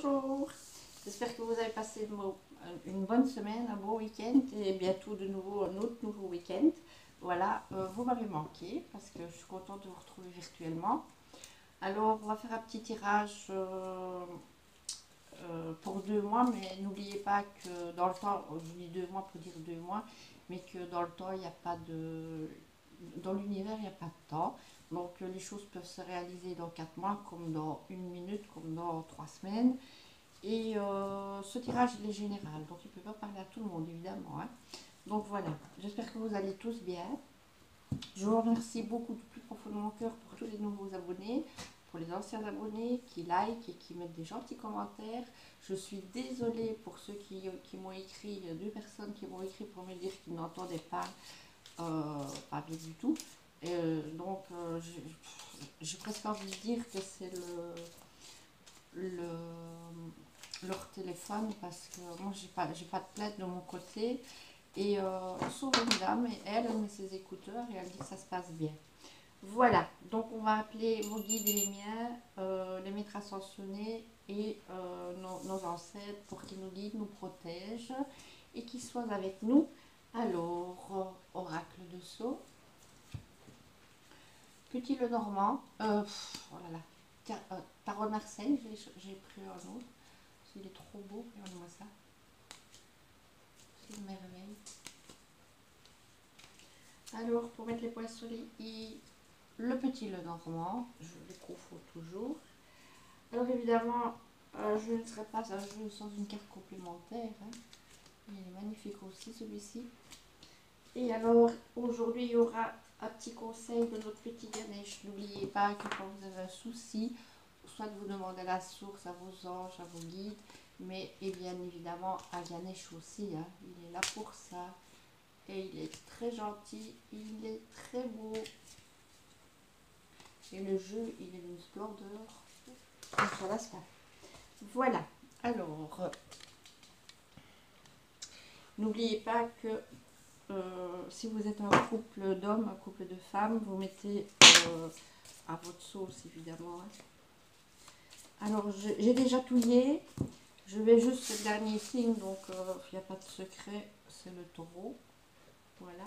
Bonjour, j'espère que vous avez passé une bonne semaine, un bon week-end et bientôt de nouveau un autre nouveau week-end. Voilà, vous m'avez manqué parce que je suis contente de vous retrouver virtuellement. Alors, on va faire un petit tirage pour 2 mois, mais n'oubliez pas que dans le temps, je dis 2 mois pour dire 2 mois, mais que dans le temps, il n'y a pas de. Dans l'univers, il n'y a pas de temps. Donc, les choses peuvent se réaliser dans 4 mois, comme dans une minute, comme dans 3 semaines. Et ce tirage, il est général, donc il ne peut pas parler à tout le monde, évidemment, hein. Donc voilà, j'espère que vous allez tous bien. Je vous remercie beaucoup du plus profond de mon cœur pour tous les nouveaux abonnés, pour les anciens abonnés qui like et qui mettent des gentils commentaires. Je suis désolée pour ceux qui m'ont écrit, 2 personnes qui m'ont écrit pour me dire qu'ils n'entendaient pas bien du tout. Donc j'ai presque envie de dire que c'est leur téléphone parce que moi j'ai pas de plainte de mon côté et sauf une dame et elle met ses écouteurs et elle dit que ça se passe bien. Voilà, donc on va appeler vos guides et les miens, les maîtres ascensionnés et nos ancêtres pour qu'ils nous guident, nous protègent et qu'ils soient avec nous. Alors, oracle de Sceaux, Petit le Normand, oh là là, Tarot Marseille, j'ai pris un autre. Il est trop beau, regardez-moi ça. C'est une merveille. Alors, pour mettre les points sur les i, le petit le normand, je le confonds toujours. Alors évidemment, je ne serai pas un jeu sans une carte complémentaire, hein. Il est magnifique aussi celui-ci. Et alors, aujourd'hui, il y aura un petit conseil de notre petit Ganesh. N'oubliez pas que quand vous avez un souci, soit de vous demander la source à vos anges, à vos guides, mais et bien évidemment à Ganesh aussi, hein. Il est là pour ça. Et il est très gentil, il est très beau. Et le jeu, il est d'une splendeur. On s'en lasse pas. Voilà. Alors, n'oubliez pas que si vous êtes un couple d'hommes, un couple de femmes, vous mettez à votre sauce évidemment, hein. Alors, j'ai déjà touillé. Je vais juste le dernier signe, donc il n'y a pas de secret, c'est le taureau. Voilà.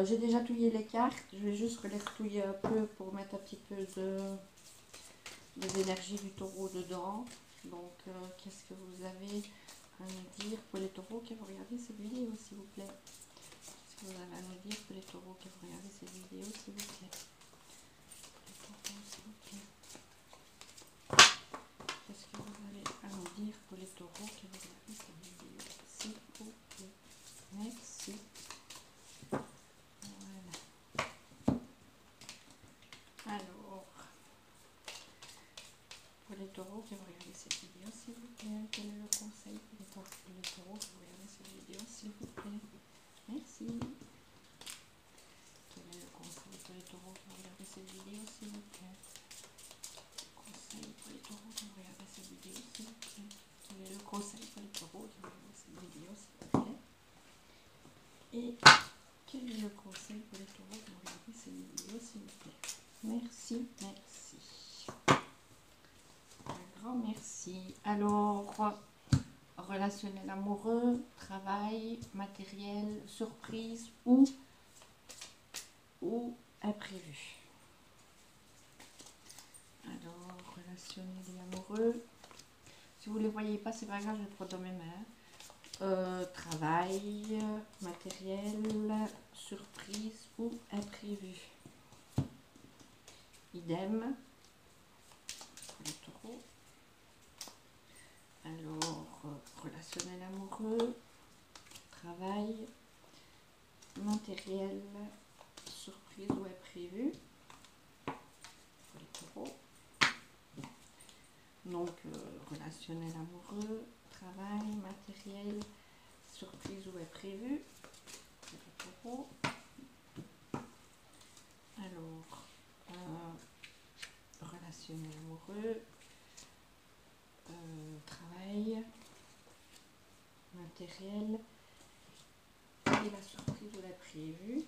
J'ai déjà touillé les cartes. Je vais juste les retouiller un peu pour mettre un petit peu des énergies du taureau dedans. Donc, qu'est-ce que vous avez à nous dire pour les taureaux qui vont regarder cette vidéo, s'il vous plaît? Qu'est-ce que vous avez à nous dire pour les taureaux qui vont regarder cette vidéo, s'il vous plaît? Les taureaux, s'il vous plaît. Qu'est-ce que vous avez à nous dire pour les taureaux qui vont regarder cette vidéo, s'il vous plaît? Merci. Voilà. Alors, pour les taureaux qui vont regarder cette vidéo, s'il vous plaît, quel est le conseil pour les taureaux qui vont regarder cette vidéo, s'il vous plaît? Merci. Quel est le conseil pour les taureaux qui vont regarder cette vidéo, s'il vous plaît? Conseil pour les taureaux qui vont regarder cette vidéo, s'il vous plaît? Quel est le conseil pour les taureaux qui vont regarder cette vidéo, s'il vous plaît? Et quel est le conseil pour les taureaux qui vont regarder cette vidéo, s'il vous plaît? Merci, merci. Un grand merci. Alors, relationnel amoureux, travail, matériel, surprise ou imprévu. Alors, relationnel et amoureux. Si vous ne les voyez pas, c'est pas grave, je vais le prendre dans mes mains. Travail, matériel, surprise ou imprévu. Idem pour les taureaux. Alors, relationnel amoureux, travail, matériel, surprise ou imprévu pour les taureaux. Donc, relationnel amoureux, travail, matériel, surprise ou imprévu pour les taureaux. Alors, relationnel amoureux, travail, matériel et la surprise ou l'imprévu.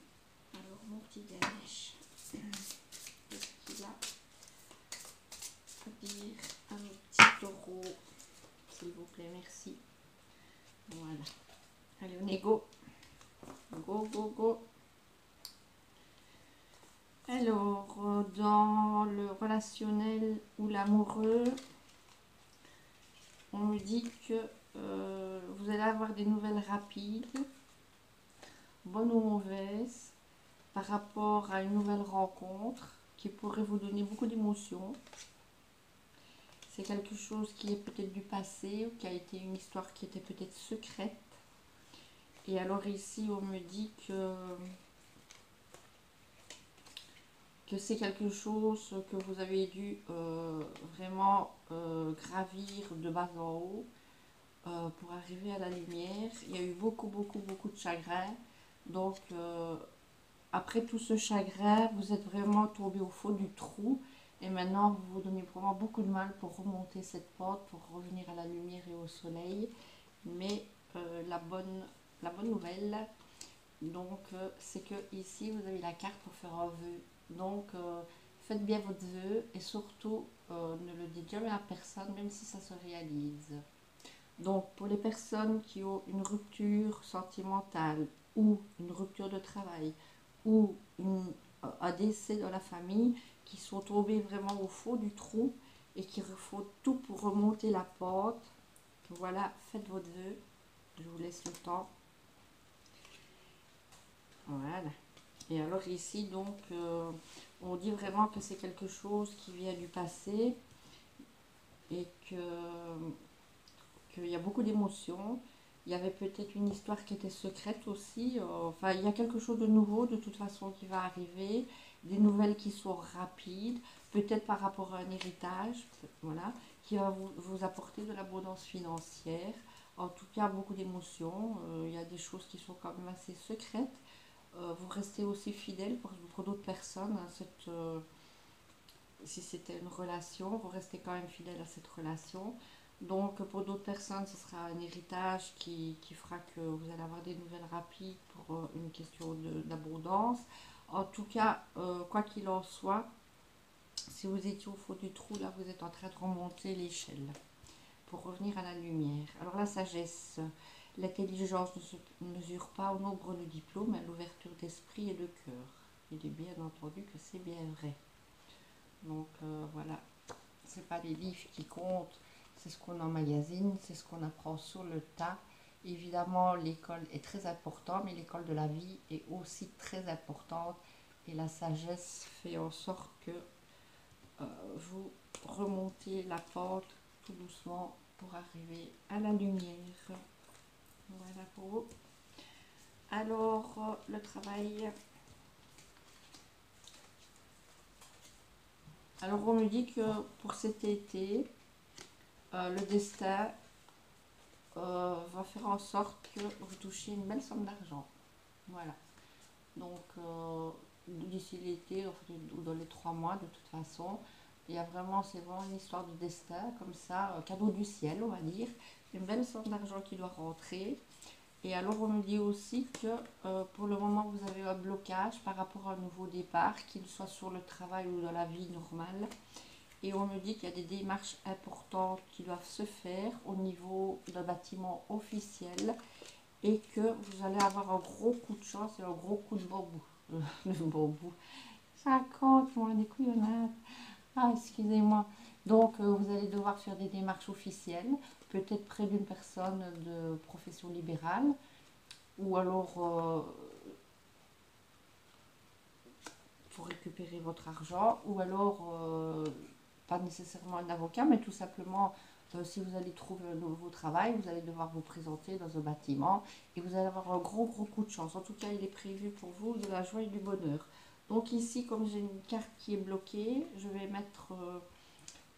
Alors, mon petit Ganesh, qu'est-ce qu'il a à dire à nos petits taureaux? plaît, merci. Voilà. Allez, on est go. Go, go, go. Alors, dans le relationnel ou l'amoureux, on me dit que vous allez avoir des nouvelles rapides, bonnes ou mauvaises, par rapport à une nouvelle rencontre qui pourrait vous donner beaucoup d'émotions. C'est quelque chose qui est peut-être du passé ou qui a été une histoire qui était peut-être secrète. Et alors ici, on me dit que c'est quelque chose que vous avez dû vraiment gravir de bas en haut pour arriver à la lumière. Il y a eu beaucoup de chagrin. Donc, après tout ce chagrin, vous êtes vraiment tombé au fond du trou. Et maintenant, vous vous donnez vraiment beaucoup de mal pour remonter cette pente, pour revenir à la lumière et au soleil. Mais la bonne nouvelle, donc, c'est que ici, vous avez la carte pour faire un vœu. Donc, faites bien votre vœu et surtout, ne le dites jamais à personne, même si ça se réalise. Donc, pour les personnes qui ont une rupture sentimentale ou une rupture de travail ou un décès dans la famille, qui sont tombés vraiment au fond du trou et qui font tout pour remonter la pente, voilà, faites votre vœu. Je vous laisse le temps. Voilà. Et alors ici, donc, on dit vraiment que c'est quelque chose qui vient du passé et qu'il y a beaucoup d'émotions. Il y avait peut-être une histoire qui était secrète aussi. Enfin, il y a quelque chose de nouveau de toute façon qui va arriver. Des nouvelles qui sont rapides, peut-être par rapport à un héritage, voilà, qui va vous apporter de l'abondance financière. En tout cas, beaucoup d'émotions. Il y a des choses qui sont quand même assez secrètes. Vous restez aussi fidèle pour d'autres personnes. Si c'était une relation, vous restez quand même fidèle à cette relation. Donc pour d'autres personnes, ce sera un héritage qui fera que vous allez avoir des nouvelles rapides pour une question d'abondance. En tout cas, quoi qu'il en soit, si vous étiez au fond du trou, là vous êtes en train de remonter l'échelle pour revenir à la lumière. Alors la sagesse, l'intelligence ne se mesure pas au nombre de diplômes, mais à l'ouverture d'esprit et de cœur. Il est bien entendu que c'est bien vrai. Donc voilà, c'est pas les livres qui comptent, c'est ce qu'on emmagasine, c'est ce qu'on apprend sur le tas. Évidemment, l'école est très importante, mais l'école de la vie est aussi très importante. Et la sagesse fait en sorte que vous remontez la pente tout doucement pour arriver à la lumière. Voilà pour vous. Alors, le travail. Alors, on me dit que pour cet été, le destin va faire en sorte que vous touchiez une belle somme d'argent. Voilà. Donc, d'ici l'été ou dans les 3 mois, de toute façon, c'est vraiment une histoire de destin, comme ça, cadeau du ciel, on va dire. Une belle somme d'argent qui doit rentrer. Et alors, on me dit aussi que pour le moment, vous avez un blocage par rapport à un nouveau départ, qu'il soit sur le travail ou dans la vie normale. Et on me dit qu'il y a des démarches importantes qui doivent se faire au niveau d'un bâtiment officiel et que vous allez avoir un gros coup de chance et un gros coup de bambou. Le bambou. Ça compte, moi, des couillonnades. Ah, excusez-moi. Donc, vous allez devoir faire des démarches officielles, peut-être près d'une personne de profession libérale, ou alors pour récupérer votre argent, ou alors pas nécessairement un avocat, mais tout simplement, si vous allez trouver un nouveau travail, vous allez devoir vous présenter dans un bâtiment et vous allez avoir un gros coup de chance. En tout cas, il est prévu pour vous de la joie et du bonheur. Donc ici, comme j'ai une carte qui est bloquée, je vais mettre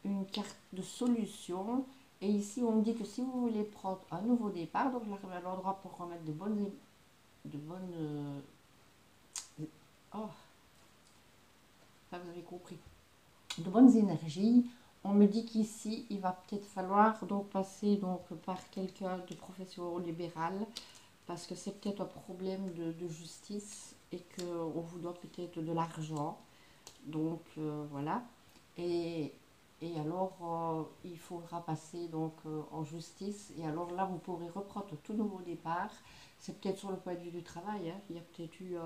une carte de solution. Et ici, on me dit que si vous voulez prendre un nouveau départ, donc je la remets à l'endroit pour remettre de bonnes oh, ça vous avez compris, de bonnes énergies. On me dit qu'ici, il va peut-être falloir donc passer donc par quelqu'un de profession libérale parce que c'est peut-être un problème de justice et qu'on vous doit peut-être de l'argent. Donc voilà. Et Et alors, il faudra passer donc en justice. Et alors là, vous pourrez reprendre tout nouveau départ. C'est peut-être sur le point de vue du travail, hein. Il y a peut-être eu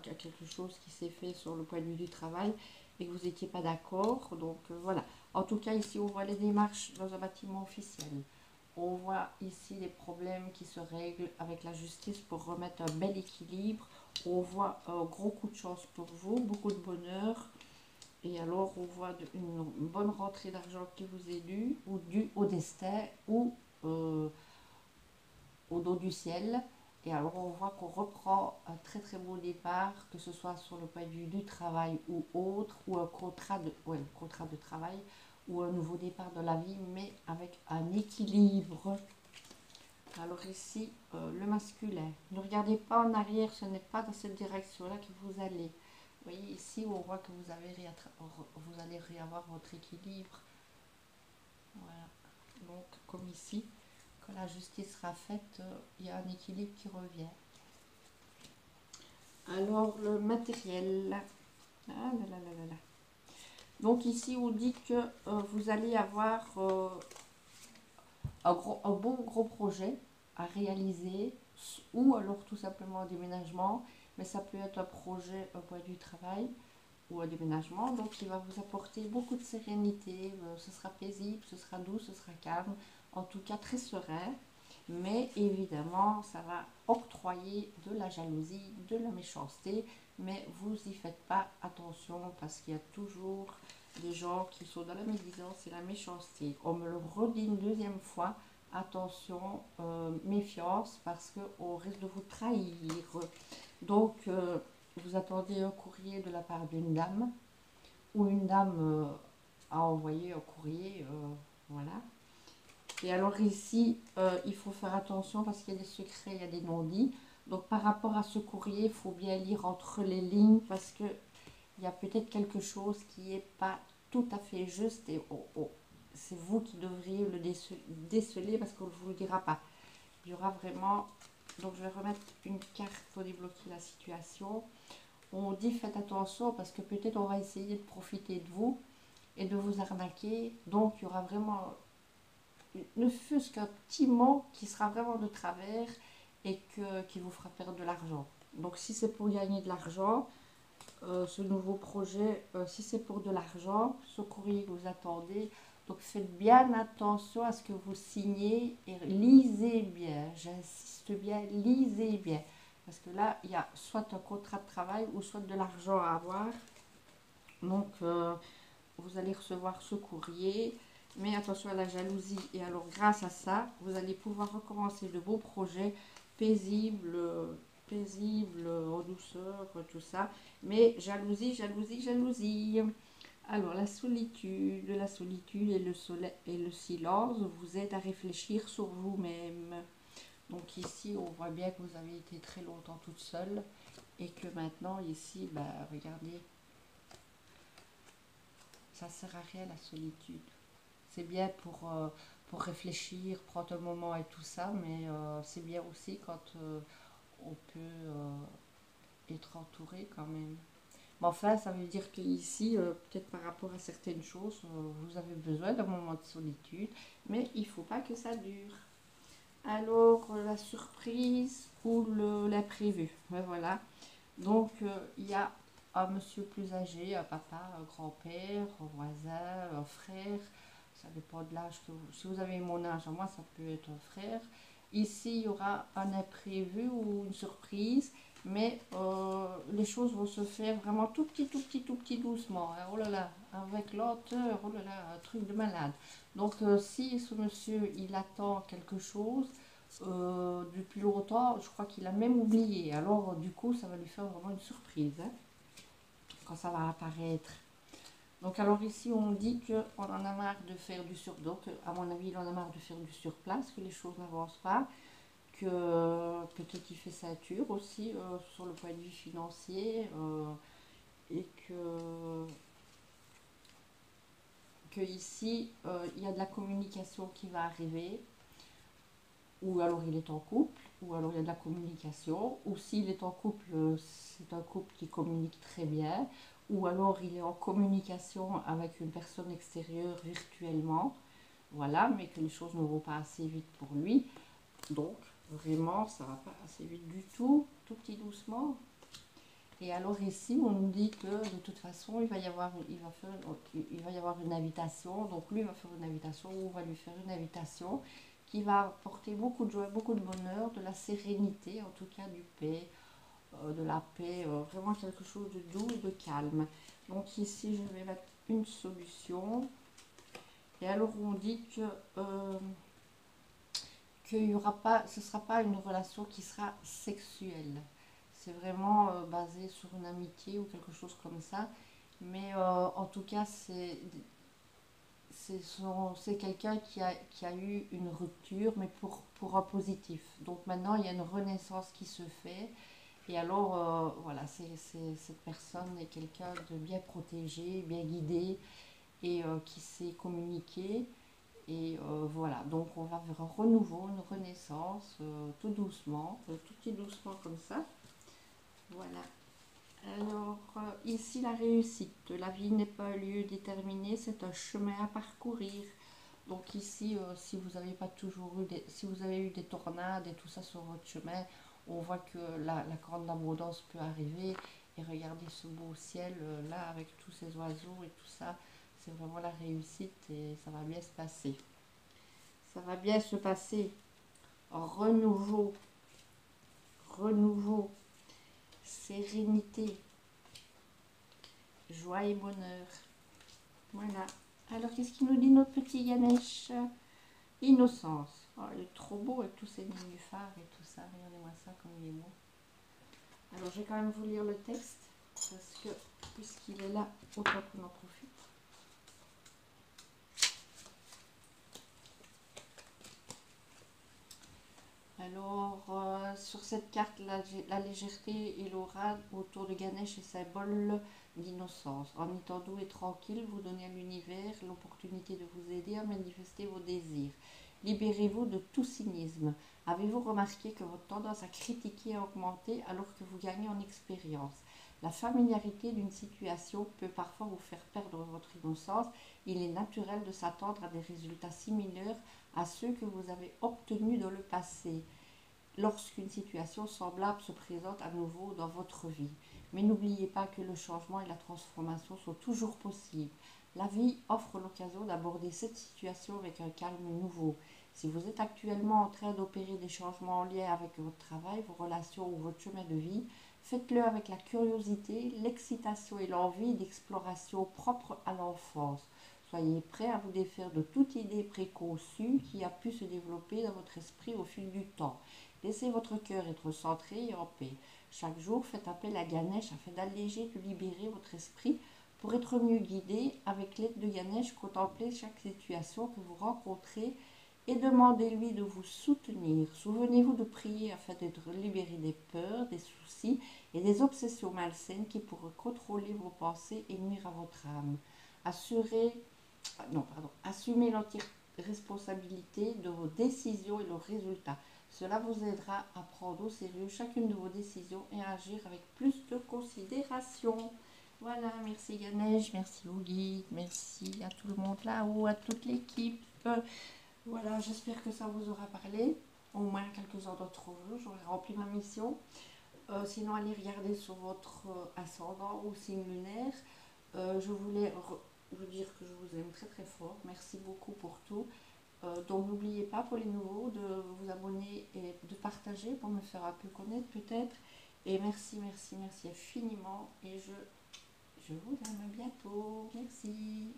quelque chose qui s'est fait sur le point de vue du travail et que vous n'étiez pas d'accord. Donc voilà. En tout cas, ici, on voit les démarches dans un bâtiment officiel. On voit ici les problèmes qui se règlent avec la justice pour remettre un bel équilibre. On voit un gros coup de chance pour vous, beaucoup de bonheur. Et alors, on voit une bonne rentrée d'argent qui vous est due, ou due au destin, ou au dos du ciel. Et alors, on voit qu'on reprend un très très beau départ, que ce soit sur le point de vue du travail ou autre, ou un contrat de travail, ou un nouveau départ de la vie, mais avec un équilibre. Alors ici, le masculin. Ne regardez pas en arrière, ce n'est pas dans cette direction-là que vous allez. Vous voyez ici, on voit que vous allez réavoir votre équilibre. Voilà. Donc, comme ici, quand la justice sera faite, il y a un équilibre qui revient. Alors, le matériel. Ah là là là là là. Donc ici, on dit que vous allez avoir un bon gros projet à réaliser, ou alors tout simplement un déménagement, mais ça peut être un projet au point du travail ou un déménagement, donc il va vous apporter beaucoup de sérénité, ce sera paisible, ce sera doux, ce sera calme, en tout cas très serein, mais évidemment ça va octroyer de la jalousie, de la méchanceté, mais vous y faites pas attention parce qu'il y a toujours des gens qui sont dans la médisance et la méchanceté. On me le redit une deuxième fois, attention, méfiance, parce qu'on risque de vous trahir. Donc, vous attendez un courrier de la part d'une dame, ou une dame a envoyé un courrier, voilà. Et alors ici, il faut faire attention parce qu'il y a des secrets, il y a des non-dits. Donc par rapport à ce courrier, il faut bien lire entre les lignes parce que il y a peut-être quelque chose qui n'est pas tout à fait juste et c'est vous qui devriez le déceler parce qu'on ne vous le dira pas. Il y aura vraiment... Donc je vais remettre une carte pour débloquer la situation. On dit faites attention parce que peut-être on va essayer de profiter de vous et de vous arnaquer. Donc il y aura vraiment, ne fût-ce qu'un petit mot qui sera vraiment de travers et qui vous fera perdre de l'argent. Donc si c'est pour gagner de l'argent, ce nouveau projet, si c'est pour de l'argent, ce courrier que vous attendez, donc faites bien attention à ce que vous signez et lisez bien, j'insiste bien, lisez bien. Parce que là, il y a soit un contrat de travail ou soit de l'argent à avoir. Donc, vous allez recevoir ce courrier. Mais attention à la jalousie. Et alors, grâce à ça, vous allez pouvoir recommencer de beaux projets paisibles, paisibles, en douceur, tout ça. Mais jalousie, jalousie, jalousie. Alors, la solitude et le soleil et le silence vous aident à réfléchir sur vous-même. Donc ici, on voit bien que vous avez été très longtemps toute seule et que maintenant, ici, bah, regardez, ça sert à rien la solitude. C'est bien pour réfléchir, prendre un moment et tout ça, mais c'est bien aussi quand on peut être entouré quand même. Mais enfin, ça veut dire qu'ici, peut-être par rapport à certaines choses, vous avez besoin d'un moment de solitude, mais il ne faut pas que ça dure. Alors, la surprise ou l'imprévu. Ben voilà. Donc, il y a un monsieur plus âgé, un papa, un grand-père, un voisin, un frère. Ça dépend de l'âge que vous... Si vous avez mon âge, moi, ça peut être un frère. Ici, il y aura un imprévu ou une surprise, mais les choses vont se faire vraiment tout petit, tout petit, tout petit, doucement. Hein. Oh là là, avec lenteur, oh là là, un truc de malade. Donc, si ce monsieur, il attend quelque chose depuis longtemps, je crois qu'il a même oublié. Alors, du coup, ça va lui faire vraiment une surprise hein, quand ça va apparaître. Donc, alors ici, on dit qu'on en a marre de faire du sur... Donc, à mon avis, il en a marre de faire du surplace, que les choses n'avancent pas, que peut-être il fait ceinture aussi sur le point de vue financier et que ici, il y a de la communication qui va arriver, ou alors il est en couple, ou alors il y a de la communication, ou s'il est en couple, c'est un couple qui communique très bien, ou alors il est en communication avec une personne extérieure virtuellement, voilà, mais que les choses ne vont pas assez vite pour lui. Donc, vraiment, ça va pas assez vite du tout petit doucement. Et alors ici, on nous dit que de toute façon, il va y avoir une invitation. Donc lui va faire une invitation, ou on va lui faire une invitation qui va apporter beaucoup de joie, beaucoup de bonheur, de la sérénité, en tout cas du paix, de la paix, vraiment quelque chose de doux et de calme. Donc ici, je vais mettre une solution. Et alors on dit que qu'il y aura pas, ce ne sera pas une relation qui sera sexuelle. C'est vraiment basé sur une amitié ou quelque chose comme ça. Mais en tout cas, c'est quelqu'un qui a eu une rupture, mais pour un positif. Donc maintenant, il y a une renaissance qui se fait. Et alors, voilà, cette personne est quelqu'un de bien protégé, bien guidé et qui sait communiquer. Et voilà, donc on va vers un renouveau, une renaissance, tout doucement, tout petit doucement comme ça. Voilà. Alors, ici, la réussite. La vie n'est pas un lieu déterminé, c'est un chemin à parcourir. Donc ici, si vous avez pas toujours eu si vous avez eu des tornades et tout ça sur votre chemin, on voit que la grande abondance peut arriver. Et regardez ce beau ciel là avec tous ces oiseaux et tout ça, c'est vraiment la réussite et ça va bien se passer. Ça va bien se passer. Renouveau, renouveau, sérénité, joie et bonheur. Voilà. Alors, qu'est-ce qu'il nous dit notre petit Ganesh? Innocence. Oh, il est trop beau avec tous ces nénuphars et tout ça. Regardez-moi ça comme il est beau. Alors, je vais quand même vous lire le texte parce que, puisqu'il est là, autant qu'on en profite. Alors, sur cette carte, la légèreté et l'aura autour de Ganesh est symbole d'innocence. En étant doux et tranquille, vous donnez à l'univers l'opportunité de vous aider à manifester vos désirs. Libérez-vous de tout cynisme. Avez-vous remarqué que votre tendance à critiquer a augmenté alors que vous gagnez en expérience? La familiarité d'une situation peut parfois vous faire perdre votre innocence. Il est naturel de s'attendre à des résultats similaires à ceux que vous avez obtenus dans le passé, lorsqu'une situation semblable se présente à nouveau dans votre vie. Mais n'oubliez pas que le changement et la transformation sont toujours possibles. La vie offre l'occasion d'aborder cette situation avec un calme nouveau. Si vous êtes actuellement en train d'opérer des changements en lien avec votre travail, vos relations ou votre chemin de vie, faites-le avec la curiosité, l'excitation et l'envie d'exploration propre à l'enfance. Soyez prêt à vous défaire de toute idée préconçue qui a pu se développer dans votre esprit au fil du temps. Laissez votre cœur être centré et en paix. Chaque jour, faites appel à Ganesh afin d'alléger, de libérer votre esprit pour être mieux guidé. Avec l'aide de Ganesh, contemplez chaque situation que vous rencontrez et demandez-lui de vous soutenir. Souvenez-vous de prier afin d'être libéré des peurs, des soucis et des obsessions malsaines qui pourraient contrôler vos pensées et nuire à votre âme. Assumez l'entière responsabilité de vos décisions et leurs résultats. Cela vous aidera à prendre au sérieux chacune de vos décisions et à agir avec plus de considération. Voilà, merci Ganesh, merci au guide, merci à tout le monde là-haut, à toute l'équipe. Voilà, j'espère que ça vous aura parlé. Au moins quelques-uns d'entre vous, j'aurai rempli ma mission. Sinon, allez regarder sur votre ascendant ou signe lunaire. Je voulais vous dire que je vous aime très très fort. Merci beaucoup pour tout. Donc n'oubliez pas pour les nouveaux de vous abonner et de partager pour me faire un peu connaître peut-être. Et merci, merci, merci infiniment. Et je vous aime à bientôt. Merci.